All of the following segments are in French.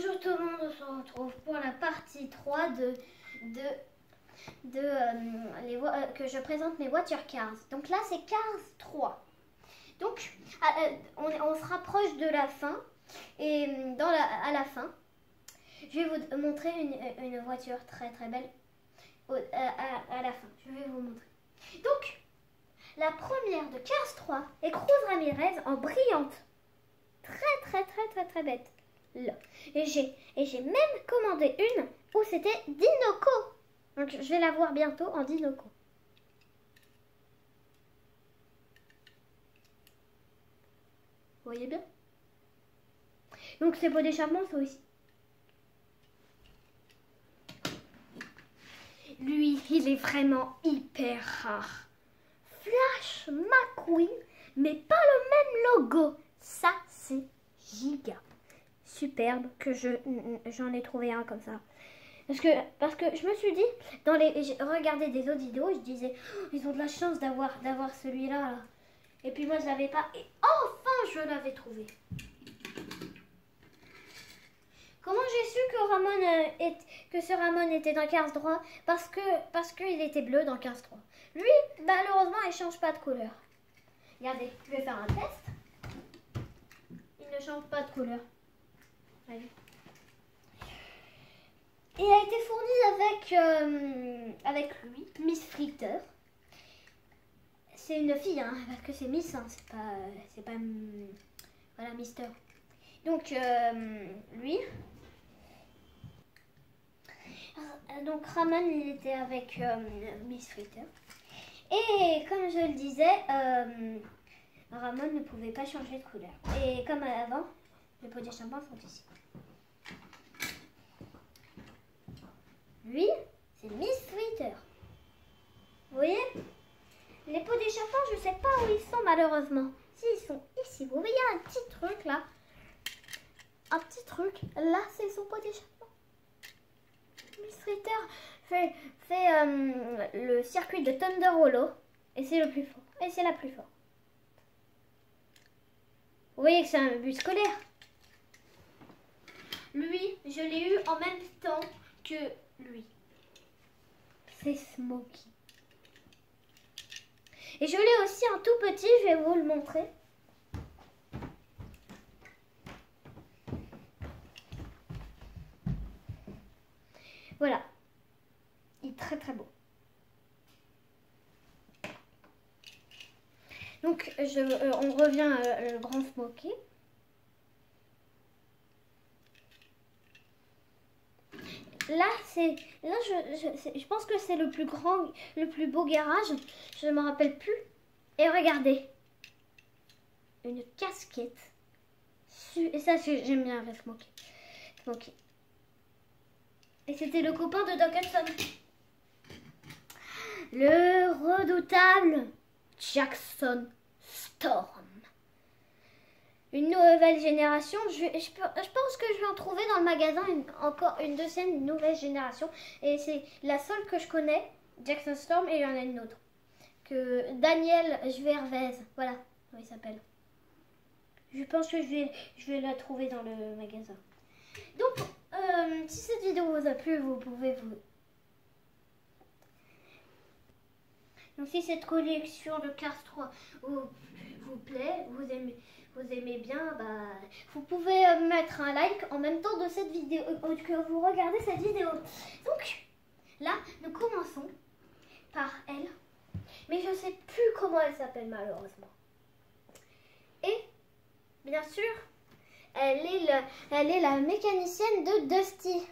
Bonjour tout le monde, on se retrouve pour la partie 3 que je présente mes voitures Cars. Donc là c'est Cars 3. Donc on se rapproche de la fin et à la fin, je vais vous montrer une voiture très très belle à la fin. Je vais vous montrer. Donc la première de Cars 3 est Cruz Ramirez en brillante. Très bête. Là. Et j'ai même commandé une où c'était Dinoco. Donc je vais la voir bientôt en Dinoco. Vous voyez bien? Donc c'est pour d'échappement ça aussi. Lui, il est vraiment hyper rare. Flash McQueen, mais pas le même logo. Ça, c'est giga. Superbe, que j'en ai trouvé un comme ça. Parce que je me suis dit, j'ai regardé des autres vidéos, je disais, oh, ils ont de la chance d'avoir celui-là. Là. Et puis moi, je l'avais pas. Et enfin, je l'avais trouvé. Comment j'ai su que ce Ramon était dans Cars 3? Parce qu'il était bleu dans Cars 3. Lui, malheureusement, il change pas de couleur. Regardez, je vais faire un test. Il ne change pas de couleur. Allez. Il a été fourni avec lui, Miss Fritter. C'est une fille, hein, parce que c'est Miss, hein, c'est pas voilà, Mister. Donc lui. Donc Ramon, il était avec Miss Fritter. Et comme je le disais, Ramon ne pouvait pas changer de couleur. Et comme avant, les pots d'échappement sont ici. Lui, c'est Miss Fritter. Vous voyez? Les pots d'échappement, je ne sais pas où ils sont malheureusement. Si, ils sont ici. Vous voyez un petit truc là? Un petit truc. Là, c'est son pot d'échappement. Miss Fritter fait le circuit de Thunder Hollow. Et c'est le plus fort. Et c'est la plus forte. Vous voyez que c'est un bus scolaire. Lui, je l'ai eu en même temps que lui. C'est Smokey. Et je l'ai aussi en tout petit, je vais vous le montrer. Voilà. Il est très beau. Donc, on revient au grand Smokey. Là, je pense que c'est le plus grand, le plus beau garage. Je ne me rappelle plus. Et regardez. Une casquette. Et ça, j'aime bien avec Smokey. Et c'était le copain de Doc Hudson. Le redoutable Jackson Storm. Une nouvelle génération. Je pense que je vais en trouver dans le magasin encore une deuxième, une nouvelle génération. Et c'est la seule que je connais, Jackson Storm, et il y en a une autre. Que Daniel Gervais. Voilà, comment il s'appelle. Je pense que je vais la trouver dans le magasin. Donc, si cette vidéo vous a plu, vous pouvez Donc si cette collection de Cars 3 vous plaît, vous aimez bien, bah, vous pouvez mettre un like en même temps de cette vidéo, que vous regardez cette vidéo. Donc là, nous commençons par elle, mais je ne sais plus comment elle s'appelle malheureusement. Et bien sûr, elle est la mécanicienne de Dusty.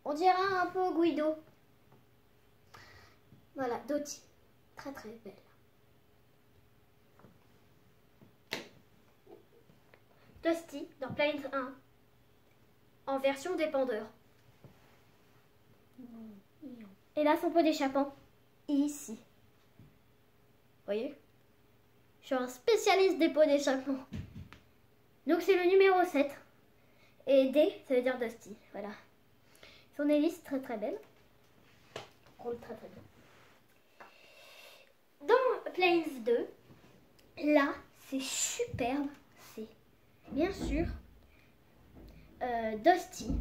On dirait un peu Guido. Voilà, Dottie. Très belle. Dusty dans Plains 1 en version dépendeur. Et là, son pot d'échappement ici. Vous voyez? Je suis un spécialiste des pots d'échappement. Donc c'est le numéro 7. Et D, ça veut dire Dusty. Voilà. Son hélice très belle. Roule très bien. Dans Plains 2, là, c'est superbe. bien sûr Dusty,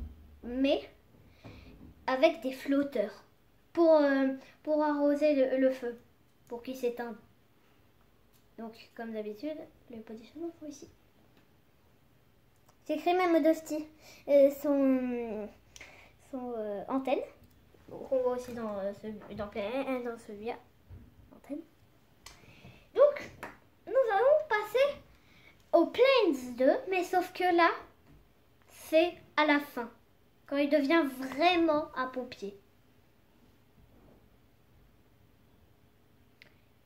mais avec des flotteurs pour arroser le feu, pour qu'il s'éteigne. Donc, comme d'habitude, le positionnement faut ici. J'ai écrit même Dusty son antenne. On voit aussi dans celui-là. Antenne. Donc, nous allons passer au Planes 2, mais sauf que là, c'est à la fin, quand il devient vraiment un pompier.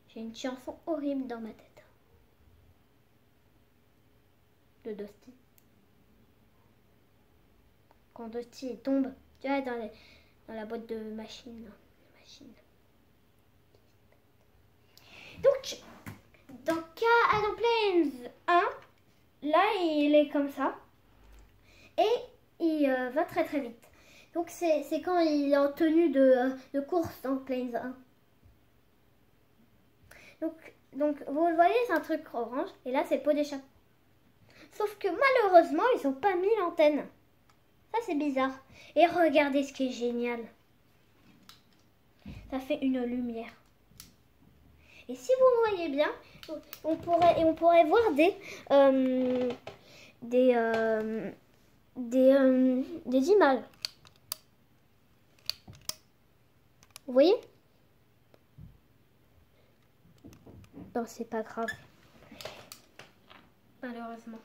J'ai une chanson horrible dans ma tête. De Dusty. Quand Dusty tombe, tu vois, dans la boîte de machine. Donc, dans Planes 1, là, il est comme ça. Et il va très très vite. Donc, c'est quand il est en tenue de course dans Planes 1. Donc, vous le voyez, c'est un truc orange. Et là, c'est le pot d'échappement. Sauf que malheureusement, ils n'ont pas mis l'antenne. Ça, c'est bizarre. Et regardez ce qui est génial. Ça fait une lumière. Et si vous voyez bien, on pourrait voir des images. Vous voyez? Non, c'est pas grave. Malheureusement.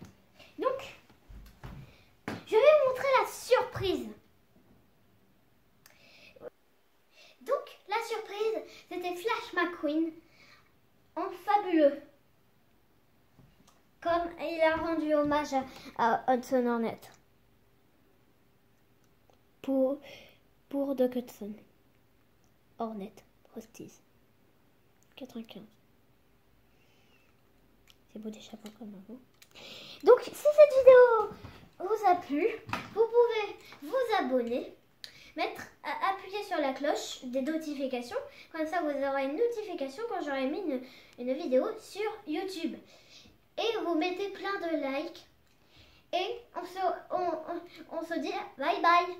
Donc, je vais vous montrer la surprise. Donc, la surprise, c'était Flash McQueen en fabuleux. Comme il a rendu hommage à Hudson Hornet. Pour Doc Hudson. Hornet, Frosties. 95. C'est beau d'échapper comme un mot. Donc, si cette vidéo vous a plu, vous pouvez vous abonner, appuyer sur la cloche des notifications. Comme ça, vous aurez une notification quand j'aurai mis une vidéo sur YouTube. Et vous mettez plein de likes. Et on se dit bye bye.